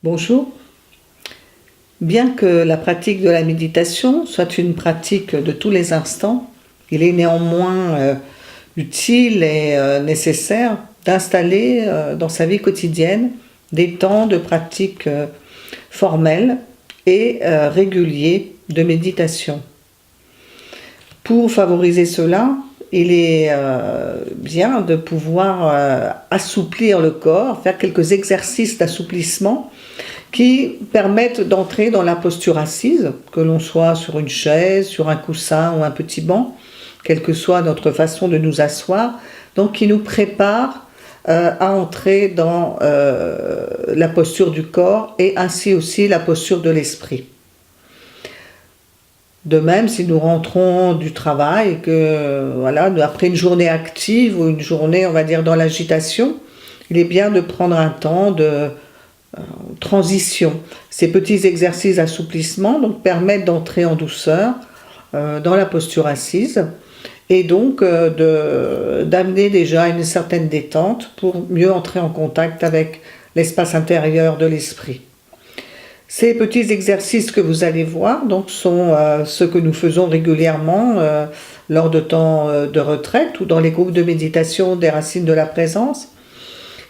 Bonjour. Bien que la pratique de la méditation soit une pratique de tous les instants, il est néanmoins utile et nécessaire d'installer dans sa vie quotidienne des temps de pratique formelle et réguliers de méditation. Pour favoriser cela, il est bien de pouvoir assouplir le corps, faire quelques exercices d'assouplissement qui permettent d'entrer dans la posture assise, que l'on soit sur une chaise, sur un coussin ou un petit banc, quelle que soit notre façon de nous asseoir, donc qui nous prépare à entrer dans la posture du corps et ainsi aussi la posture de l'esprit. De même, si nous rentrons du travail, que voilà, après une journée active ou une journée, on va dire, dans l'agitation, il est bien de prendre un temps de transition. Ces petits exercices d'assouplissement donc, permettent d'entrer en douceur dans la posture assise et donc d'amener déjà une certaine détente pour mieux entrer en contact avec l'espace intérieur de l'esprit. Ces petits exercices que vous allez voir donc, sont ceux que nous faisons régulièrement lors de temps de retraite ou dans les groupes de méditation des racines de la présence.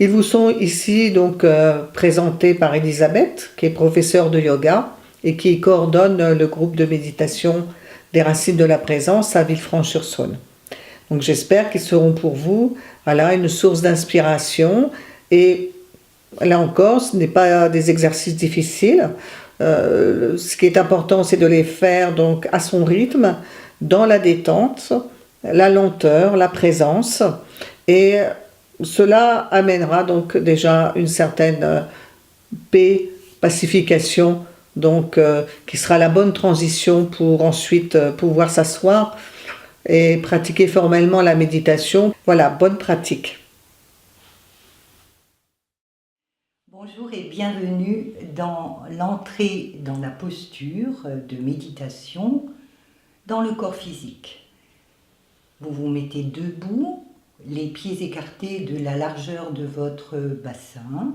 Ils vous sont ici donc présentés par Elisabeth, qui est professeure de yoga et qui coordonne le groupe de méditation des racines de la présence à Villefranche-sur-Saône. Donc j'espère qu'ils seront pour vous une source d'inspiration et là encore, ce n'est pas des exercices difficiles. Ce qui est important, c'est de les faire donc à son rythme, dans la détente, la lenteur, la présence. Et cela amènera donc déjà une certaine paix, pacification, donc qui sera la bonne transition pour ensuite pouvoir s'asseoir et pratiquer formellement la méditation. Voilà, bonne pratique. Bonjour et bienvenue dans l'entrée dans la posture de méditation dans le corps physique. Vous vous mettez debout, les pieds écartés de la largeur de votre bassin.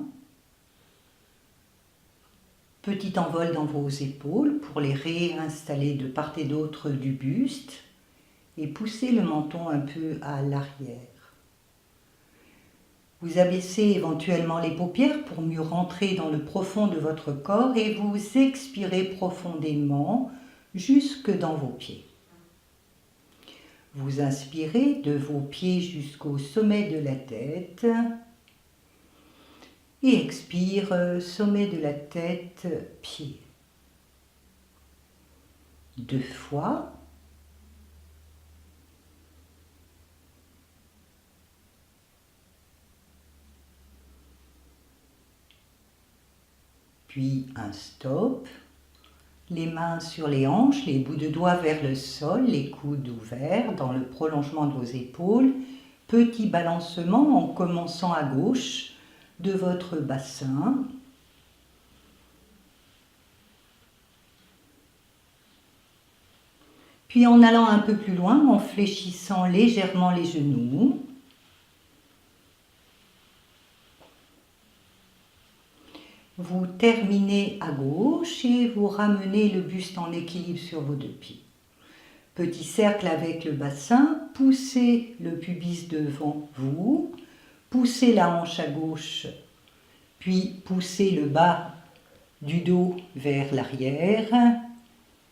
Petit envol dans vos épaules pour les réinstaller de part et d'autre du buste et pousser le menton un peu à l'arrière. Vous abaissez éventuellement les paupières pour mieux rentrer dans le profond de votre corps et vous expirez profondément jusque dans vos pieds. Vous inspirez de vos pieds jusqu'au sommet de la tête et expire, sommet de la tête, pied. 2 fois. Puis un stop, les mains sur les hanches, les bouts de doigts vers le sol, les coudes ouverts dans le prolongement de vos épaules. Petit balancement en commençant à gauche de votre bassin. Puis en allant un peu plus loin, en fléchissant légèrement les genoux. Vous terminez à gauche et vous ramenez le buste en équilibre sur vos 2 pieds. Petit cercle avec le bassin, poussez le pubis devant vous, poussez la hanche à gauche, puis poussez le bas du dos vers l'arrière,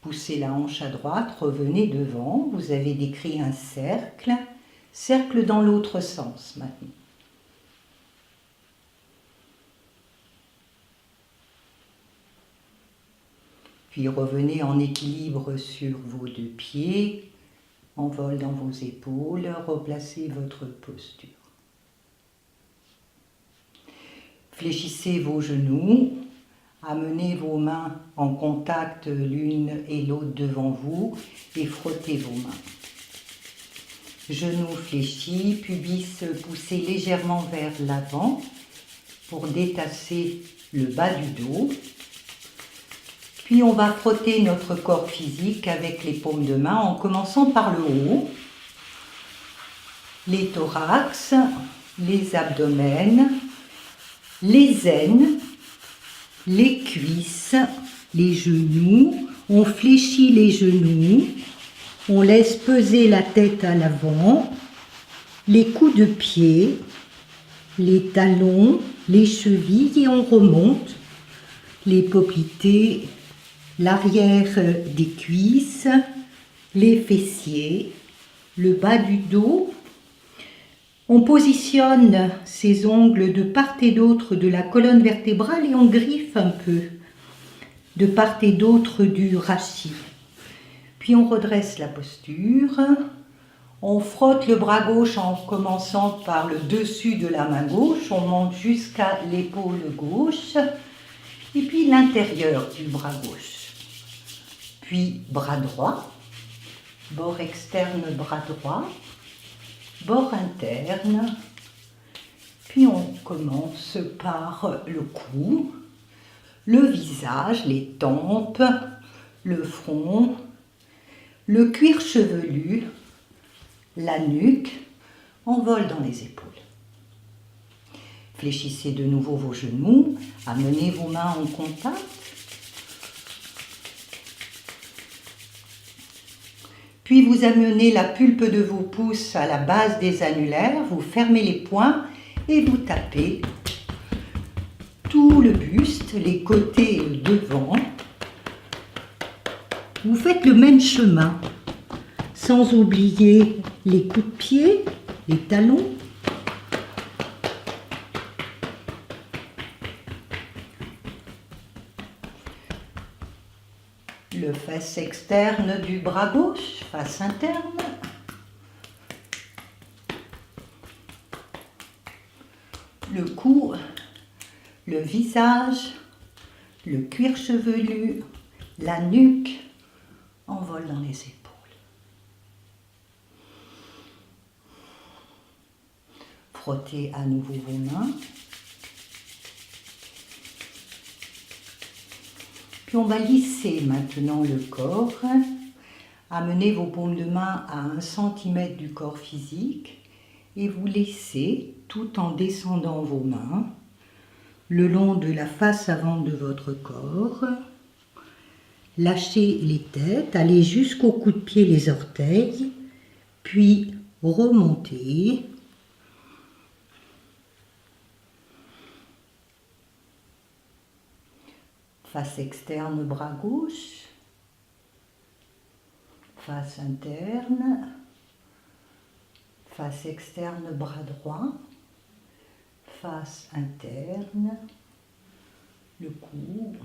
poussez la hanche à droite, revenez devant, vous avez décrit un cercle, cercle dans l'autre sens maintenant. Puis revenez en équilibre sur vos 2 pieds, envol dans vos épaules, replacez votre posture. Fléchissez vos genoux, amenez vos mains en contact l'une et l'autre devant vous et frottez vos mains. Genoux fléchis, pubis poussé légèrement vers l'avant pour détasser le bas du dos. Puis on va frotter notre corps physique avec les paumes de main en commençant par le haut, les thorax, les abdomens, les aines, les cuisses, les genoux. On fléchit les genoux. On laisse peser la tête à l'avant. Les coups de pied, les talons, les chevilles et on remonte. Les poplités, l'arrière des cuisses, les fessiers, le bas du dos. On positionne ses ongles de part et d'autre de la colonne vertébrale et on griffe un peu de part et d'autre du rachis. Puis on redresse la posture. On frotte le bras gauche en commençant par le dessus de la main gauche. On monte jusqu'à l'épaule gauche. Et puis l'intérieur du bras gauche. Puis bras droit. Bord externe, bras droit. Bord interne. Puis on commence par le cou, le visage, les tempes, le front, le cuir chevelu, la nuque, on vole dans les épaules. Fléchissez de nouveau vos genoux, amenez vos mains en contact. Puis vous amenez la pulpe de vos pouces à la base des annulaires, vous fermez les poings et vous tapez tout le buste, les côtés et le devant. Vous faites le même chemin, sans oublier les coups de pied, les talons. Le face externe du bras gauche, face interne. Le cou, le visage, le cuir chevelu, la nuque, envole dans les épaules. Frottez à nouveau vos mains. Puis on va lisser maintenant le corps. Amenez vos paumes de main à 1 cm du corps physique et vous laissez, tout en descendant vos mains, le long de la face avant de votre corps. Lâchez les têtes, allez jusqu'au coup de pied, les orteils, puis remontez. Face externe, bras gauche. Face interne. Face externe, bras droit. Face interne. Le cou.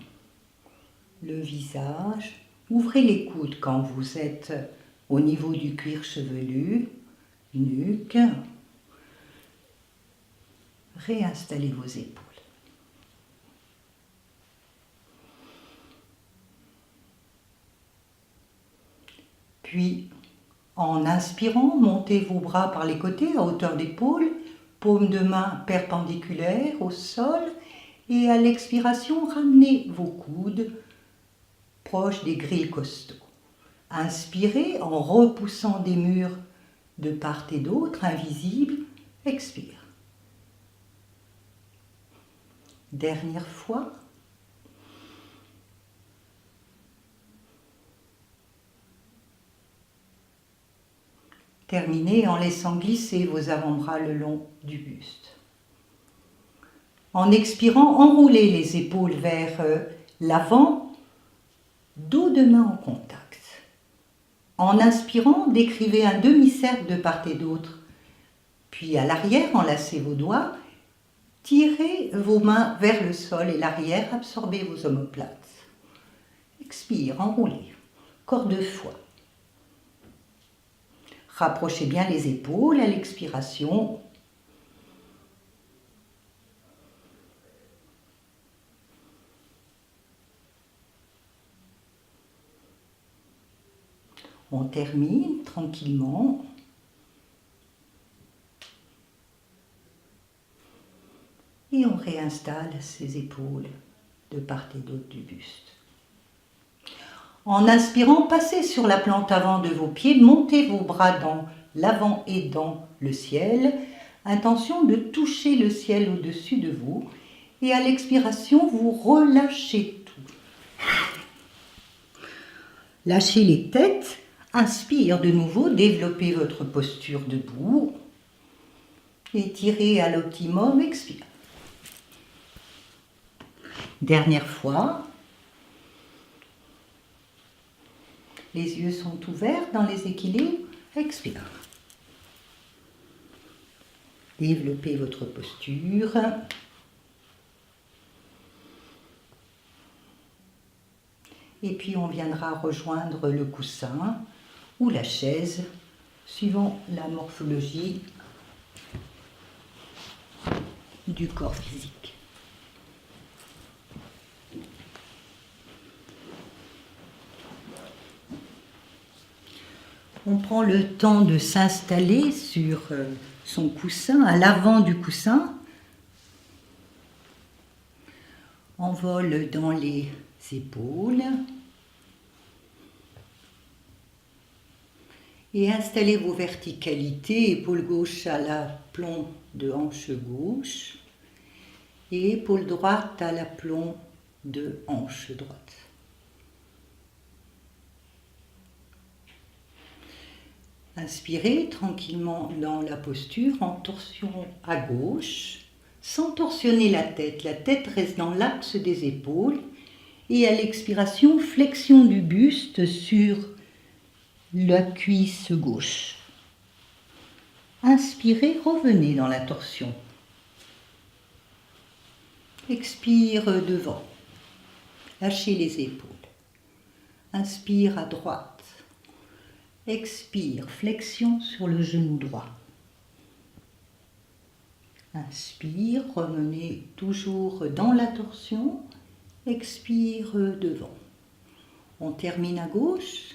Le visage. Ouvrez les coudes quand vous êtes au niveau du cuir chevelu. Nuque. Réinstallez vos épaules. Puis, en inspirant, montez vos bras par les côtés à hauteur d'épaule, paumes de main perpendiculaires au sol, et à l'expiration, ramenez vos coudes proches des grilles costauds. Inspirez en repoussant des murs de part et d'autre, invisibles. Expire. Dernière fois. Terminez en laissant glisser vos avant-bras le long du buste. En expirant, enroulez les épaules vers l'avant, dos de main en contact. En inspirant, décrivez un demi-cercle de part et d'autre. Puis à l'arrière, enlacez vos doigts, tirez vos mains vers le sol et l'arrière, absorbez vos omoplates. Expire, enroulez, encore 2 fois. Rapprochez bien les épaules à l'expiration. On termine tranquillement. Et on réinstalle ses épaules de part et d'autre du buste. En inspirant, passez sur la plante avant de vos pieds, montez vos bras dans l'avant et dans le ciel. Intention de toucher le ciel au-dessus de vous. Et à l'expiration, vous relâchez tout. Lâchez les têtes. Inspire de nouveau, développez votre posture debout. Étirez à l'optimum, expire. Dernière fois. Les yeux sont ouverts dans les équilibres, expire. Développez votre posture. Et puis on viendra rejoindre le coussin ou la chaise, suivant la morphologie du corps physique. On prend le temps de s'installer sur son coussin, à l'avant du coussin. Envol dans les épaules. Et installez vos verticalités, épaule gauche à l'aplomb de hanche gauche et épaule droite à l'aplomb de hanche droite. Inspirez tranquillement dans la posture en torsion à gauche, sans torsionner la tête reste dans l'axe des épaules et à l'expiration, flexion du buste sur la cuisse gauche. Inspirez, revenez dans la torsion. Expire devant. Lâchez les épaules. Inspire à droite. Expire, flexion sur le genou droit. Inspire, revenez toujours dans la torsion. Expire devant. On termine à gauche.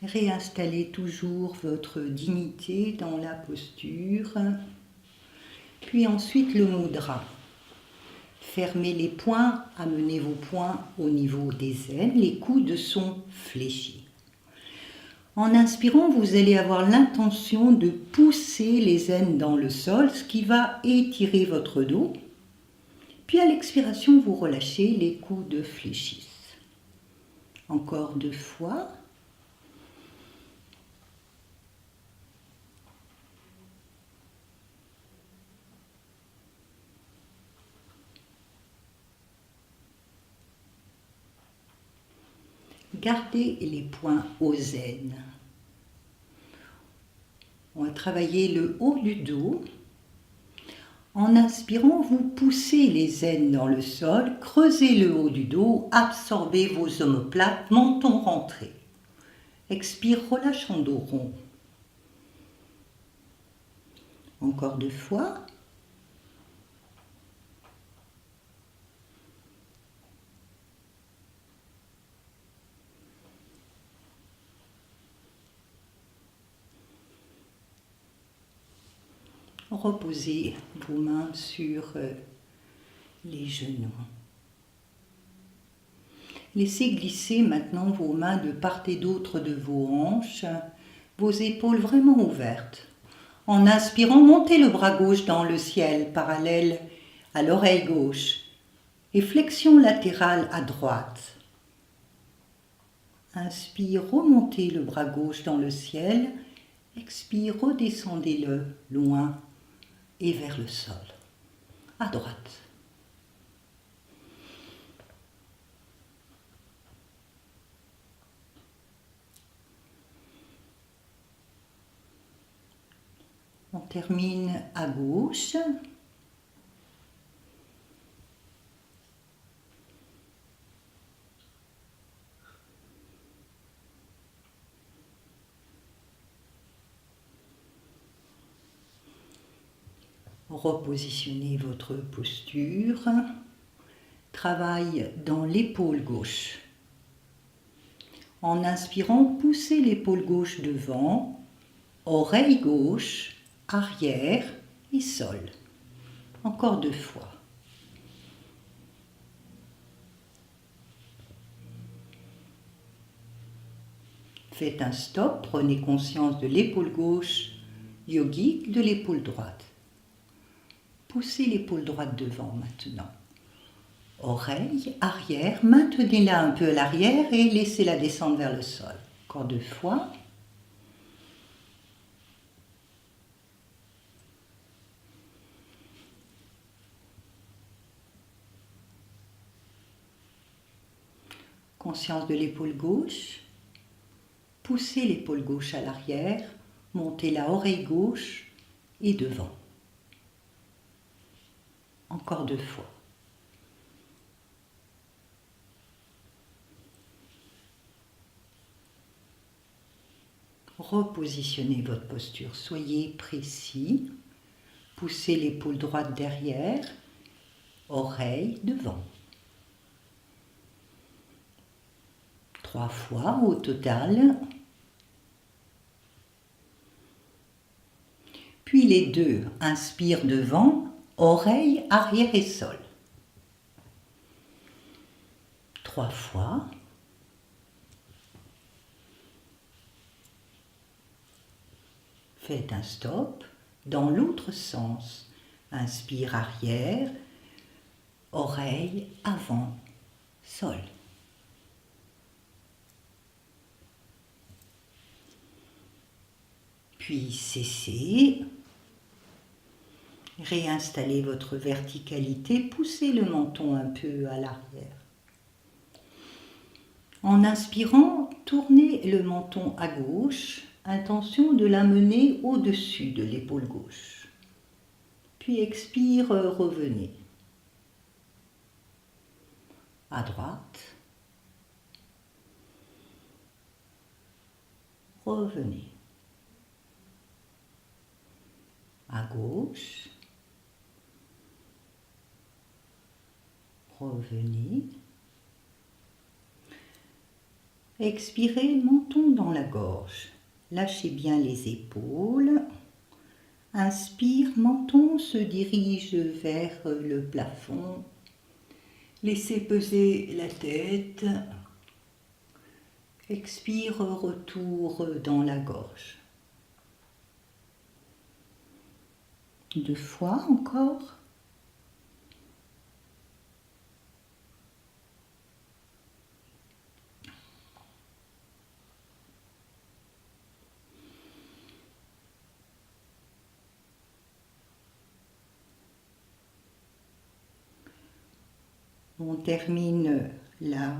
Réinstallez toujours votre dignité dans la posture. Puis ensuite le mudra. Fermez les poings, amenez vos poings au niveau des aines, les coudes sont fléchis. En inspirant, vous allez avoir l'intention de pousser les aines dans le sol, ce qui va étirer votre dos. Puis à l'expiration, vous relâchez, les coudes fléchissent. Encore 2 fois. Gardez les poings aux aines. On va travailler le haut du dos. En inspirant, vous poussez les aines dans le sol, creusez le haut du dos, absorbez vos omoplates, menton rentré. Expire, relâche en dos rond. Encore 2 fois. Reposez vos mains sur les genoux. Laissez glisser maintenant vos mains de part et d'autre de vos hanches, vos épaules vraiment ouvertes. En inspirant, montez le bras gauche dans le ciel, parallèle à l'oreille gauche, et flexion latérale à droite. Inspire, remontez le bras gauche dans le ciel. Expire, redescendez-le loin et vers le sol, à droite. On termine à gauche. Repositionnez votre posture. Travail dans l'épaule gauche. En inspirant, poussez l'épaule gauche devant, oreille gauche, arrière et sol. Encore 2 fois. Faites un stop, prenez conscience de l'épaule gauche yogique, de l'épaule droite. Poussez l'épaule droite devant maintenant. Oreille, arrière, maintenez-la un peu à l'arrière et laissez-la descendre vers le sol. Encore 2 fois. Conscience de l'épaule gauche. Poussez l'épaule gauche à l'arrière, montez la oreille gauche et devant. Encore 2 fois. Repositionnez votre posture, soyez précis. Poussez l'épaule droite derrière, oreille devant. 3 fois au total. Puis les 2, inspire devant, oreille, arrière et sol. 3 fois. Faites un stop dans l'autre sens. Inspire arrière, oreille, avant, sol. Puis cessez. Réinstallez votre verticalité, poussez le menton un peu à l'arrière. En inspirant, tournez le menton à gauche, intention de l'amener au-dessus de l'épaule gauche. Puis expire, revenez. À droite. Revenez. À gauche. Revenez. Expirez, menton dans la gorge. Lâchez bien les épaules. Inspire, menton se dirige vers le plafond. Laissez peser la tête. Expire, retour dans la gorge. 2 fois encore. On termine là,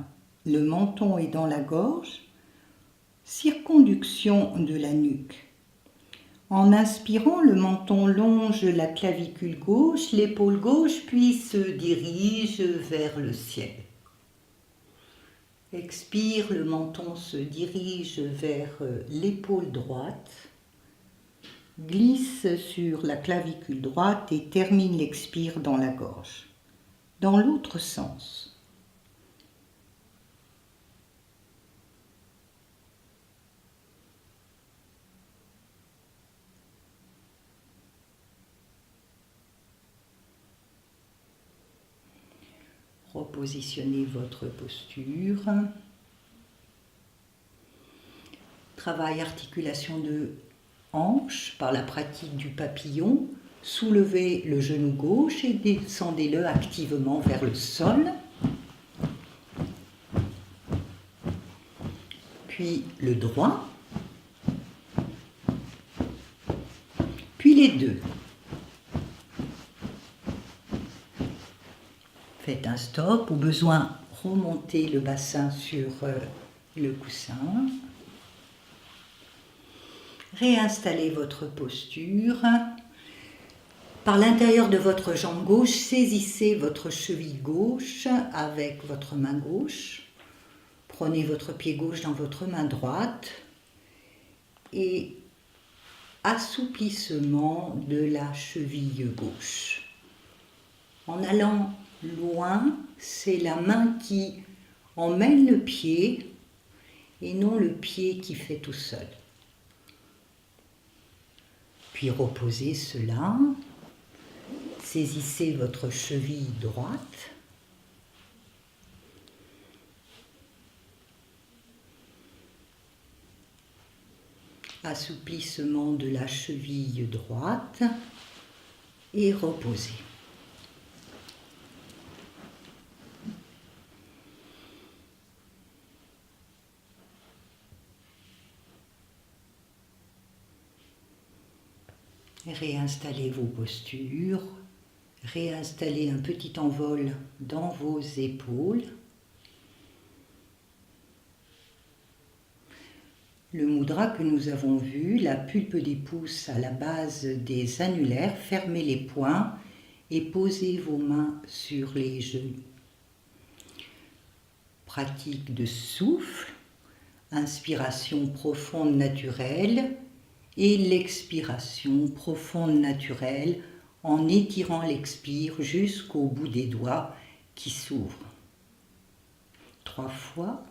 le menton est dans la gorge, circonduction de la nuque. En inspirant, le menton longe la clavicule gauche, l'épaule gauche puis se dirige vers le ciel. Expire, le menton se dirige vers l'épaule droite, glisse sur la clavicule droite et termine l'expire dans la gorge. Dans l'autre sens. Repositionnez votre posture. Travail articulation de hanche par la pratique du papillon. Soulevez le genou gauche et descendez-le activement vers le sol. Puis le droit. Puis les 2. Faites un stop. Au besoin, remontez le bassin sur le coussin. Réinstallez votre posture. Par l'intérieur de votre jambe gauche, saisissez votre cheville gauche avec votre main gauche. Prenez votre pied gauche dans votre main droite et assouplissement de la cheville gauche. En allant loin, c'est la main qui emmène le pied et non le pied qui fait tout seul. Puis reposez cela. Saisissez votre cheville droite. Assouplissement de la cheville droite et reposez. Réinstallez vos postures, réinstallez un petit envol dans vos épaules. Le mudra que nous avons vu, la pulpe des pouces à la base des annulaires, fermez les poings et posez vos mains sur les genoux. Pratique de souffle, inspiration profonde naturelle et l'expiration profonde naturelle en étirant l'expire jusqu'au bout des doigts qui s'ouvrent. 3 fois.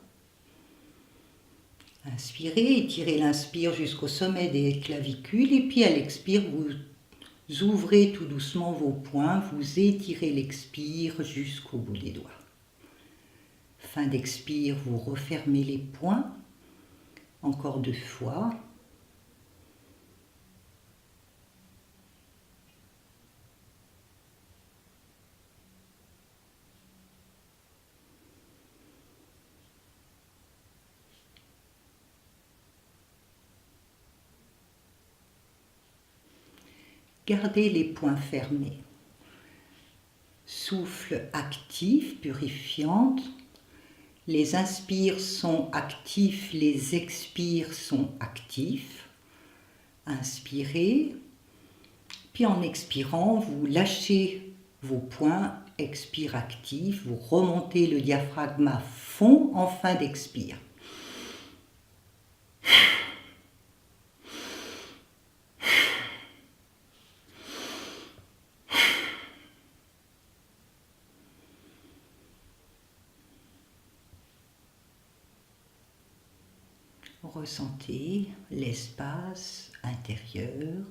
Inspirez, étirez l'inspire jusqu'au sommet des clavicules et puis à l'expire, vous ouvrez tout doucement vos poings, vous étirez l'expire jusqu'au bout des doigts. Fin d'expire, vous refermez les poings. Encore 2 fois. Gardez les poings fermés. Souffle actif, purifiante. Les inspires sont actifs, les expires sont actifs. Inspirez, puis en expirant, vous lâchez vos poings, expire actif, vous remontez le diaphragme à fond en fin d'expire. Ressentez l'espace intérieur.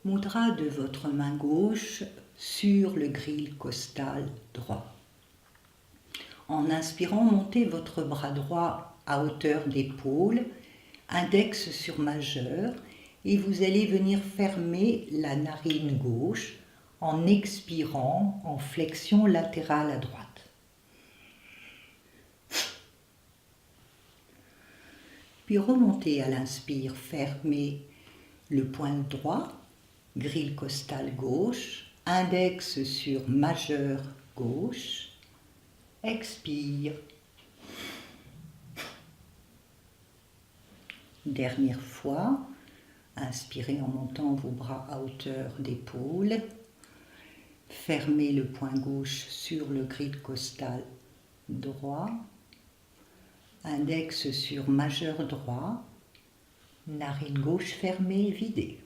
Mudra de votre main gauche sur le grille costal droit. En inspirant, montez votre bras droit à hauteur d'épaule, index sur majeur, et vous allez venir fermer la narine gauche en expirant en flexion latérale à droite. Puis remontez à l'inspire, fermez le poing droit, grille costale gauche, index sur majeur gauche, expire. Dernière fois, inspirez en montant vos bras à hauteur d'épaule, fermez le poing gauche sur le grille costal droit, index sur majeur droit, narine gauche fermée, vidée.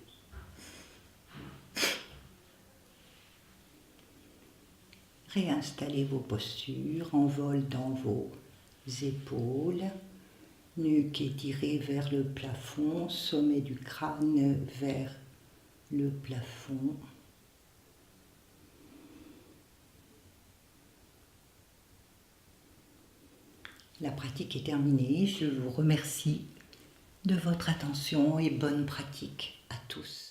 Réinstallez vos postures, envol dans vos épaules, nuque étirée vers le plafond, sommet du crâne vers le plafond. La pratique est terminée, je vous remercie de votre attention et bonne pratique à tous.